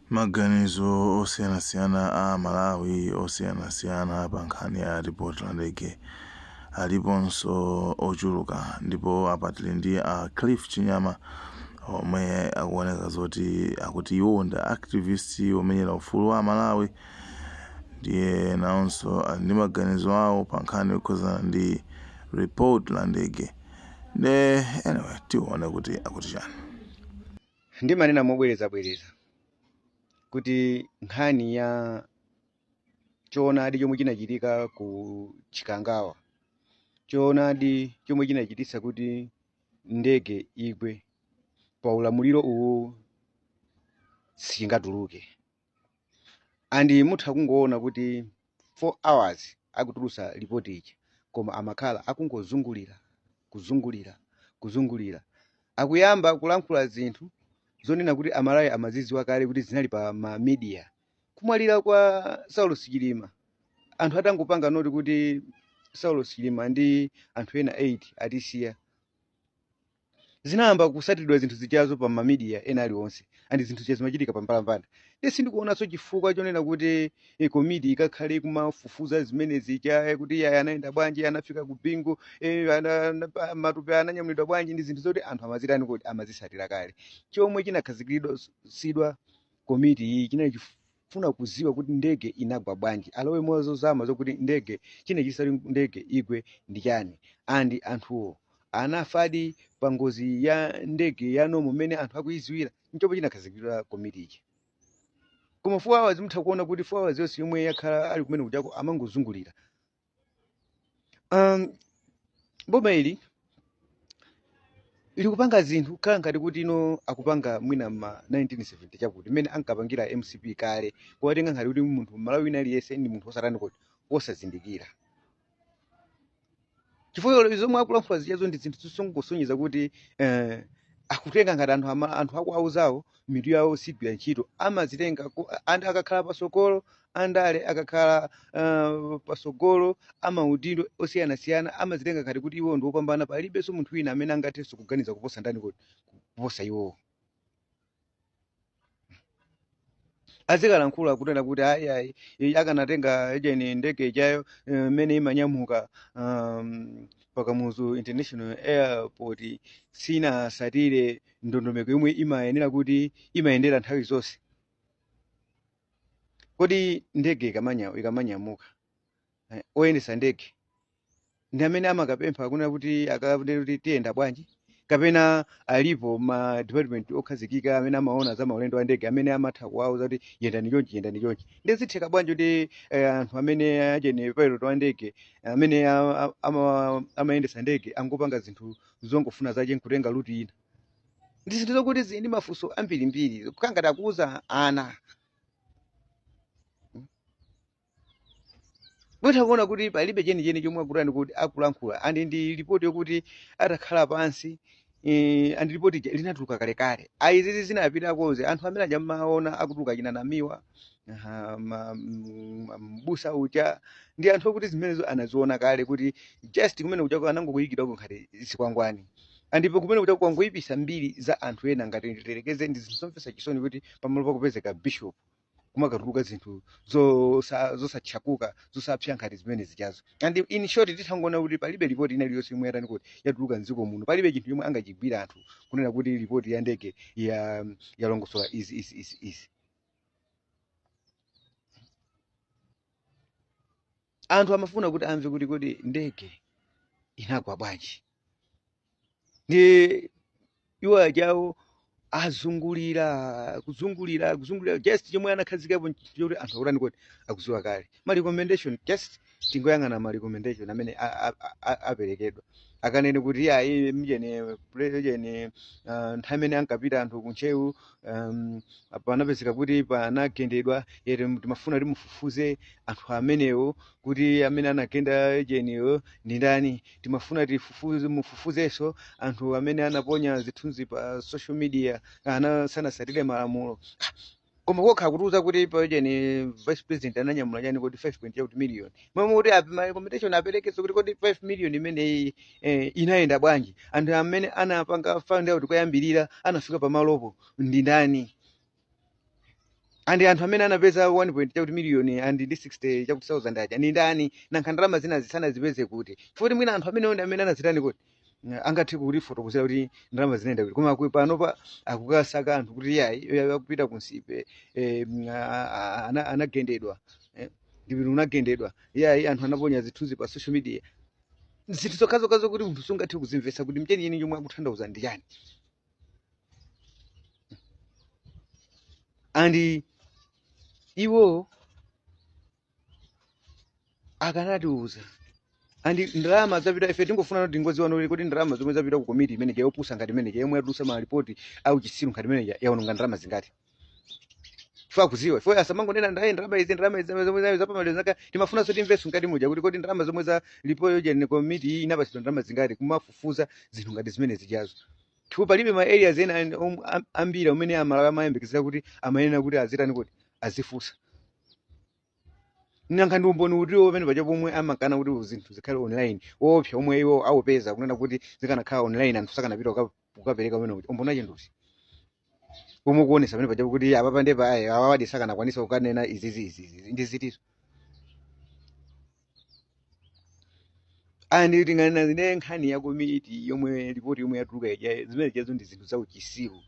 Maganizo osiyanasiyana a Malawi osiyanasiyana pa nkhani ya ripoti la ndege aliponso ochuluka, ndipo apatili ndi a Cliff Chinyama omwe akuoneka zoti akuti iwo ndi activist omenyera ufulu wa Malawi, ndiye nawonso ali ndi maganizo awo pa nkhani yokhuzana ndi report la ndege. Anyway, tione kuti akuti chani. Ndimanena mobwereza kuti nkhani ya choonadi chomwe chinachitika ku Chikangawa, choonadi chomwe chinachititsa kuti ndege igwe pa ulamuliro uwu singatuluke. Andi mutha kungoona kuti 4 hours akutulusa ripoti ichi, koma amakhala kuzungulira akuyamba kulankhula zinthu zonena kuti Amalawi amaziziwa kale kuti zinali pa ma media. Kumwalira kwa Saulos Chilima, anthu atangopanga noti kuti Saulos Chilima ndi anthu ena 8 atisiya, zinayamba kusatidwa zinthu zichazo pa ma media ena aliwonse, andi zinthu zimachitika pa mbalambanda. Sindikuonanso chifukwa chonena kuti komiti ikakhale kumafufuza zimene zicha kuti anaenda bwanji, anafika ku bingu, matupi ananyamulidwa bwanji, ndi zinthu zoti anthu amazitani kuti amazisatira kale. Chomwe chinakhazikiridwa komiti iyi chinachifuna kuziwa kuti ndege inagwa bwanji, alowe mozo zama zokuti ndege chinachisa ndege igwe ndi chani, andi anthuwo anafadi pa ngozi ya ndege yano mumene anthu akuiziwira. Nchomwe chinakhazikiridwa komiti ichi. Koma 4 hours mutha kuona kuti 4 hours yonse yomwe yakhala ali kumene kujako amangozungulira. Boma ili likupanga zinthu khala ngati kuti ino akupanga mwina ma 1970 chakuti mmene ankapangira MCP kale, kuwatenga ngati kuti munthu Malawi wina aliyense ndi munthu osatani kuti osazindikira. Chifukwa zomwe akulankhula zichazo ndi zinthu zosonyeza kuti akutenga ngati anthu akuauzawo mitu yawo sigwira ntchito, amazitenga andi akakhala pasogolo, andale akakhala pasogolo, amaudindo osiyanasiyana amazitenga ngati kuti iwo ndi opambana, palibenso munthu wina amene angathenso kuganiza kuposa ndani kuti kuposa iwo. Azikalankhula kunena kuti ayi akanatenga ejeni ndege ichayo mene imanyamuka Pakamuzu International Airport sinasatire ndondomeko yomwe imayenera kuti imayendera nthawi zonse. Kodi ndege ikamanyamuka, oyendesa ndege ndi amene amakapempha kunena kuti akapempha kuti tiyenda bwanji, kapena alipo ma department okhazikika amene amaona za maulendo wa ndege amene amatha kuwauza kuti yendani chonchi. Ndezitheka bwanji kuti anthu amene ajeni pilot wa ndege amene amayendesa ndege angopanga zinthu zongofuna zache nkutenga luti ina. Ndi zinthu zokuti zili ndi mafunso ambirimbiri kukangati akuuza ana. Mutha kuona kuti palibe chenicheni chomwe akutani kuti akulankhula, andi ndi ripoti yokuti atakhala pansi andi ripoti linatuluka kalekale. Izi zinapita koze anthu amene aja maona akutuluka china namiwa mbusa ucha ndi anthu okuti zimenezo anaziona kale kuti just kumene kuchako anangokuyikidwa ngati zikwangwani, andipo kumene kuchako kwangoyipisa mbiri za anthu ena ngati nditerekeze. Ndi zinthu zomvetsa chisoni kuti pamalo pakupezeka bishop kumakatuluka zinthu zosatchakuka zosapsya nkhati zimene zichazo. And in short tithangoona kuti palibe ripoti ina iliyonse imwe yatani kuti yatuluka mdziko muno, palibe chinthu chomwe angachigwira anthu kunena kuti ripoti ya ndege yalongosola izi. Anthu amafuna kuti amve kuti kodi ndege inagwa bwanji, ndi iwo ajawo kuzungulira just chomwe anakhazikapo choti anthu akutani kuti akuziwa kale. Ma recommendation just tingoyang'ana ma recommendation amene aperekedwa akanene kuti ayi mjene nthawi imene ankapita anthu kunchewu panapezeka kuti panagendedwa, timafuna timufufuze anthu amenewo kuti amene anagenda ejeniwo ndi ndani, timafuna mufufuzenso anthu amene anaponya zithunzi pa social media sanasatire malamulo. Koma kokha kutuza kuti pajeni vice president ananyamula chani kuti 5.8 million. Momwe kuti ma recommendation aperekeso kuti kodi 5 million imene inaenda bwanji, anthu amene anapanga find out kuyambirira anafika pamalopo ndi ndani. andi anthu amene anapeza 1 chakuti miliyoni andi ndi 60 chakuti 1000 aja ni ndani nankha ndalama zina zisanazipeze kuti chifukwa mwina anthu amene anazitani kuti angathe kuti fotokozera kuti ndalama zinaenda kuti koma panopa akukasaka anthu kuti yayi akupita kunsipe anagendedwa ndipiti unagendedwa yayi anthu anaponya zithunzi pa social media zinthu zokhazo kuti munthu sungathe kuzimvetsa kuti mcheni chomwe akutanthauza ndi chani andi iwo akanatiuza andi ndalama zapita ife tingofuna kuti ngoziwa kuti ndalama zomwe zapita ku komiti imene yopusa ngati imene yomwe yatulutsa malipoti au chisiru ngati imene yaononga ndalama zingati fa kuziwa fo asamangonena ndalama izi zomwe zapamaliro zaka timafunanso timveso ngati muja kuti kodi ndalama zomwe za lipo jeni komiti iyi inapasidwa ndalama zingati kumafufuza zinthu ngati zimene zijazo ndipo palibe ma areas ena ambiri amene amayembekezera kuti amayenera kuti azitani kuti azifusa nanga ndi umboni utiwo pamene paja pomwe amakana kuti zinthu zikhale online opsa omwe iwo awupeza kunena kuti zikanakhala online anthu sakanapita kukapereka pamene kuti umbona chenduzi pomwe kuonesa pamene paja kuti apapa ndi pa awadi sakanakwanisa kukanena izi ndi zitizo andi tingana zine nkhani ya komiti yomwe ripoti yomwe yatuluka zimene zijazo ndi zinthu zauchisiru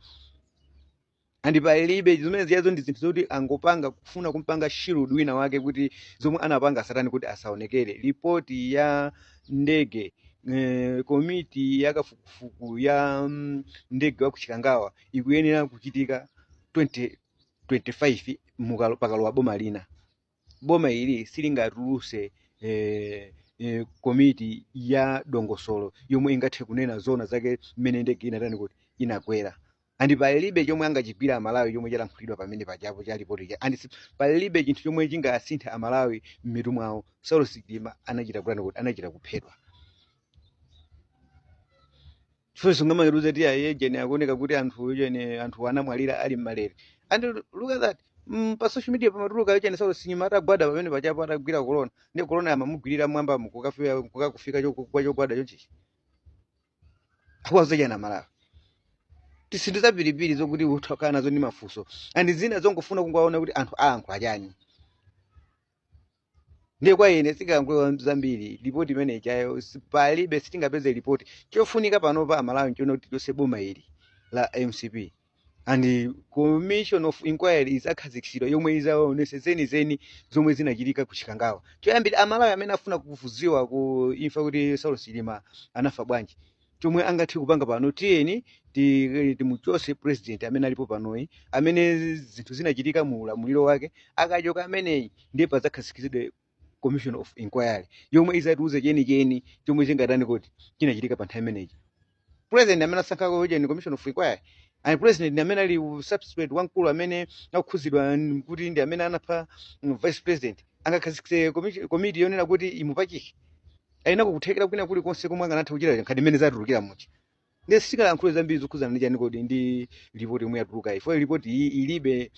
andi palibe zimene zijazo ndi zinthu zoti angopanga kufuna kumpanga shield wina wake kuti zomwe anapanga satani kuti asaonekere ripoti ya ndege komiti ya kafukufuku ya ndege wa kuchikangawa ikuyenera kuchitika 2025 pakalowa boma lina boma ili silingatuluse komiti ya dongosolo yomwe ingathe kunena zona zake mmene ndege inatani kuti inakwera andi palibe chomwe angachigwira amalawi chomwe chalankhulidwa pamene pajapo cha ripoti andi palibe chinthu chomwe chingasintha amalawi m'mitu mwawo Saulo Chilima anachita kulani kuti anachita kuphedwa chifukwa ngamayiruza ti ayejeni akuoneka kuti anthu anamwalira ali mmalere and look at that pa social media pamatuluka yojeni Saulo Chilima atagwada pamene pajapo atagwira corona ndi corona amamugwirira mwamba kukafika chogwada chonchichi akuwazojana amalawi tisinthu zapiripiri zokuti uthokana nazo ndi mafunso andi zina zongofuna kungaona kuti anthu ayankhula chani ndiye kwa ine sikankhula zambiri ripoti imene ichayo palibe sitingapeze ripoti chofunika panopa amalawi nchiona kuti chonse boma ili la MCP and commission of inquiry izakhazikitsidwa yomwe izaonese zeni zomwe zinachitika kuchikangawa choyambira amalawi amene afuna kufuziwa ku imfa kuti Saulo Chilima anafa bwanji chomwe angathe kupanga pano tiyeni timuchose president amene alipo panoyi amene zinthu zinachitika mu ulamuliro wake akachoka ameneyi ndiye pazakhazikitsidwe commission of inquiry yomwe izatiuze cheni chomwe chingatani kuti chinachitika pa nthawi imeneyi president amene asankhako cheni commission of inquiry and president amene ali substitute wamkulu amene akukhuzidwa kuti ndi amene anapha vice president angakhazikitse committee yonena kuti imupachike ayinako kuthekera kwina kuli konse komwe angathe kuchita nkhani imene zatulukira muchi ndi sikalankhule zambiri zokhuzana ndi chani kodi ndi ripoti yomwe yatuluka ifo ripoti iyi ilibe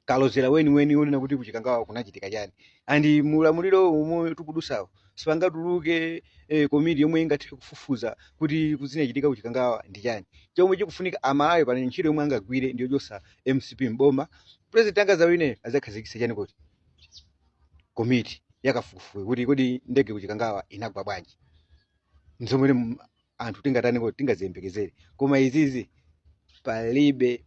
kalozera weni onena kuti kuchikangawa kunachitika chani andi mulamuliro umwe tikudusawo sipangatuluke komiti yomwe ingathe kufufuza kuti kuzinachitika kuchikangawa ndi chani chomwe chikufunika amalawi pa ntchito yomwe angagwire ndiyo chosa MCP mboma president angazawine azakhazikitse chani kuti komiti yakafukufuku kuti kodi ndege kuchikangawa inagwa bwanji nzomwe anthu tingatani kuti tingaziyembekezere koma izizi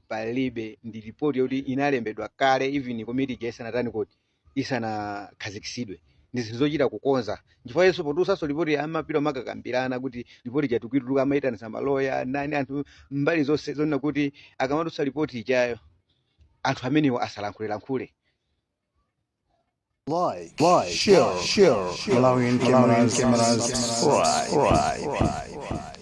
palibe ndi ripoti yoti inalembedwa kale even komiti isanatani kuti isanakhazikitsidwe ndi zinthu zochita kukonza chifukwa yeso potusaso ripoti amapita makakambirana kuti ripoti chatukwituluka amaitanisa maloya nani anthu mbali zonse zonena kuti akamatusa ripoti ichayo anthu amenewo asalankhule Like, share, Malawian Cameras, subscribe.